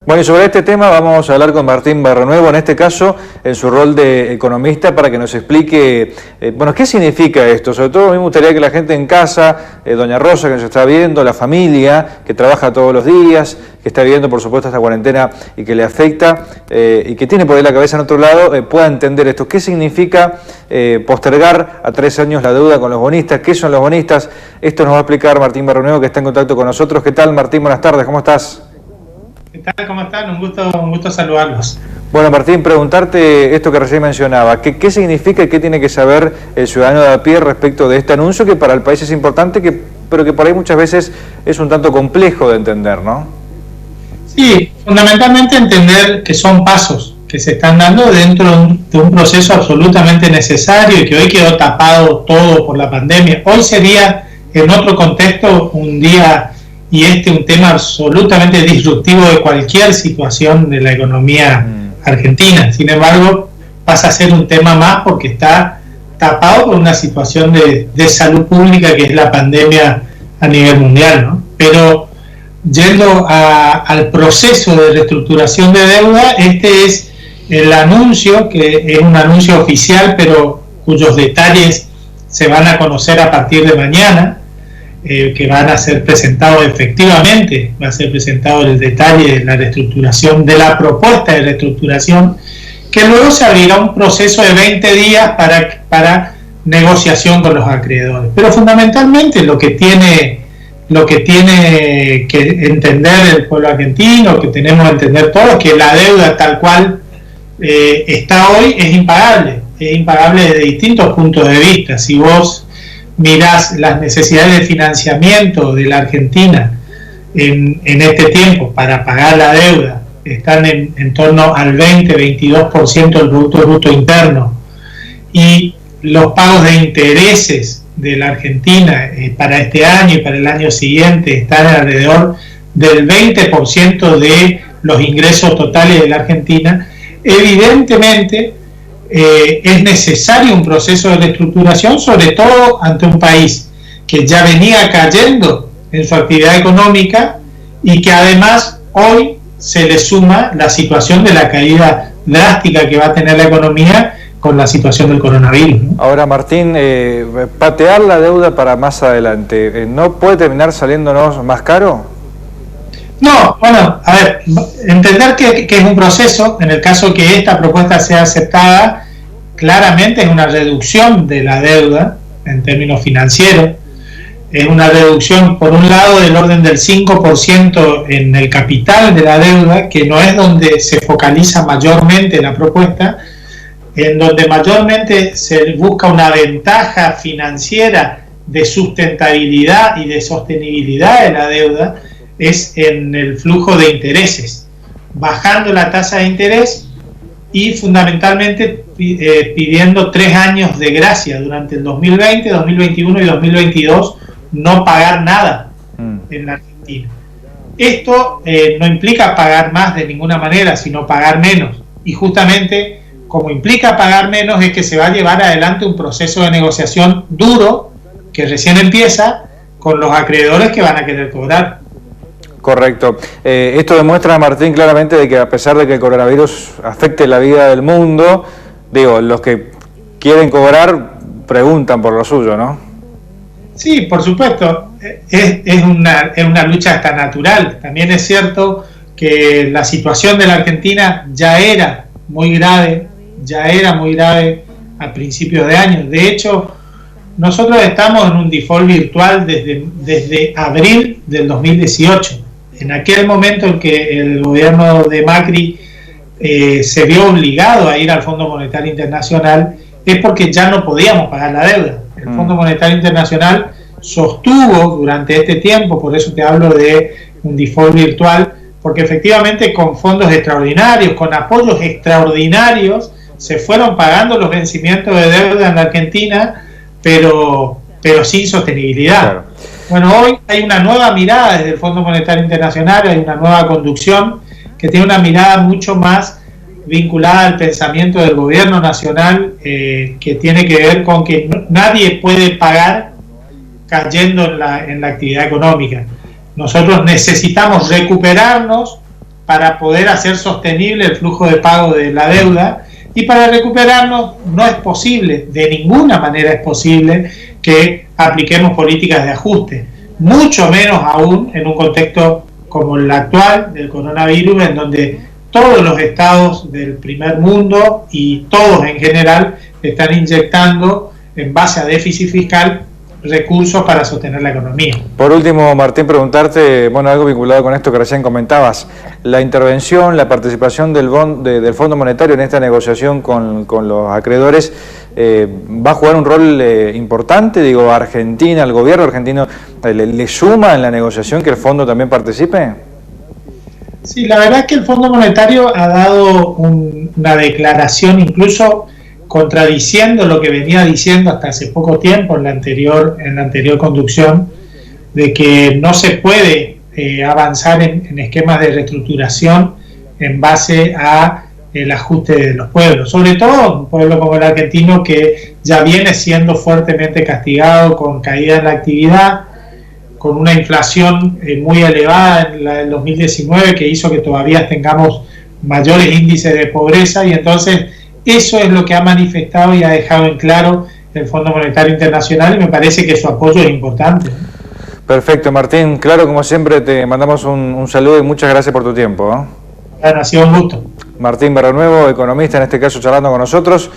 Bueno, y sobre este tema vamos a hablar con Martín Barrenuevo, en este caso en su rol de economista, para que nos explique, bueno, qué significa esto. Sobre todo a mí me gustaría que la gente en casa, doña Rosa que nos está viendo, la familia que trabaja todos los días, que está viviendo por supuesto esta cuarentena y que le afecta y que tiene por ahí la cabeza en otro lado, pueda entender esto. ¿Qué significa postergar a 3 años la deuda con los bonistas? ¿Qué son los bonistas? Esto nos va a explicar Martín Barrenuevo, que está en contacto con nosotros. ¿Qué tal, Martín? Buenas tardes, ¿cómo estás? ¿Qué tal? ¿Cómo están? Un gusto saludarlos. Bueno, Martín, preguntarte esto que recién mencionaba. ¿Qué significa y qué tiene que saber el ciudadano de a pie respecto de este anuncio que para el país es importante, pero que por ahí muchas veces es un tanto complejo de entender, ¿no? Sí, fundamentalmente entender que son pasos que se están dando dentro de un proceso absolutamente necesario y que hoy quedó tapado todo por la pandemia. Hoy sería, en otro contexto, un día y un tema absolutamente disruptivo de cualquier situación de la economía argentina. Sin embargo, pasa a ser un tema más porque está tapado por una situación de salud pública que es la pandemia a nivel mundial, ¿no? Pero yendo al proceso de reestructuración de deuda, este es el anuncio, que es un anuncio oficial, pero cuyos detalles se van a conocer a partir de mañana, que van a ser presentados efectivamente, va a ser presentado el detalle de la reestructuración, de la propuesta de reestructuración, que luego se abrirá un proceso de 20 días para negociación con los acreedores. Pero fundamentalmente lo que tiene que entender el pueblo argentino, que tenemos que entender todos, que la deuda tal cual está hoy es impagable desde distintos puntos de vista. Si vos mirás las necesidades de financiamiento de la Argentina en este tiempo para pagar la deuda, están en torno al 20-22% del Producto Bruto Interno, y los pagos de intereses de la Argentina para este año y para el año siguiente están alrededor del 20% de los ingresos totales de la Argentina. Evidentemente es necesario un proceso de reestructuración, sobre todo ante un país que ya venía cayendo en su actividad económica y que además hoy se le suma la situación de la caída drástica que va a tener la economía con la situación del coronavirus, ¿no? Ahora, Martín, patear la deuda para más adelante, ¿no puede terminar saliéndonos más caro? No, bueno, a ver, entender que es un proceso. En el caso que esta propuesta sea aceptada, claramente es una reducción de la deuda en términos financieros. Es una reducción, por un lado, del orden del 5% en el capital de la deuda, que no es donde se focaliza mayormente la propuesta, en donde mayormente se busca una ventaja financiera de sustentabilidad y de sostenibilidad de la deuda, es en el flujo de intereses, bajando la tasa de interés y fundamentalmente pidiendo 3 años de gracia durante el 2020, 2021 y 2022, no pagar nada en la Argentina. Esto no implica pagar más de ninguna manera, sino pagar menos, y justamente como implica pagar menos es que se va a llevar adelante un proceso de negociación duro que recién empieza con los acreedores que van a querer cobrar. Correcto. Esto demuestra, Martín, claramente de que a pesar de que el coronavirus afecte la vida del mundo, digo, los que quieren cobrar preguntan por lo suyo, ¿no? Sí, por supuesto. Es una lucha hasta natural. También es cierto que la situación de la Argentina ya era muy grave a principios de año. De hecho, nosotros estamos en un default virtual desde abril del 2018. En aquel momento en que el gobierno de Macri se vio obligado a ir al Fondo Monetario Internacional, es porque ya no podíamos pagar la deuda. El Fondo Monetario Internacional sostuvo durante este tiempo, por eso te hablo de un default virtual, porque efectivamente con fondos extraordinarios, con apoyos extraordinarios, se fueron pagando los vencimientos de deuda en la Argentina, pero sin sostenibilidad. Claro. Bueno, hoy hay una nueva mirada desde el Fondo Monetario Internacional, hay una nueva conducción que tiene una mirada mucho más vinculada al pensamiento del gobierno nacional, que tiene que ver con que nadie puede pagar cayendo en la actividad económica. Nosotros necesitamos recuperarnos para poder hacer sostenible el flujo de pago de la deuda, y para recuperarnos no es posible, de ninguna manera es posible que apliquemos políticas de ajuste, mucho menos aún en un contexto como el actual del coronavirus, en donde todos los estados del primer mundo y todos en general están inyectando en base a déficit fiscal recursos para sostener la economía. Por último, Martín, preguntarte, bueno, algo vinculado con esto que recién comentabas, la intervención, la participación del Fondo Monetario en esta negociación con los acreedores, ¿va a jugar un rol importante? Digo, ¿Argentina, el gobierno argentino le suma en la negociación que el fondo también participe? Sí, la verdad es que el Fondo Monetario ha dado una declaración incluso contradiciendo lo que venía diciendo hasta hace poco tiempo en la anterior conducción, de que no se puede avanzar en esquemas de reestructuración en base a el ajuste de los pueblos, sobre todo un pueblo como el argentino que ya viene siendo fuertemente castigado con caída en la actividad, con una inflación muy elevada en el 2019 que hizo que todavía tengamos mayores índices de pobreza, y entonces eso es lo que ha manifestado y ha dejado en claro el Fondo Monetario Internacional, y me parece que su apoyo es importante. Perfecto, Martín. Claro, como siempre, te mandamos un saludo y muchas gracias por tu tiempo. Bueno, ha sido un gusto. Martín Barrenuevo, economista, en este caso charlando con nosotros.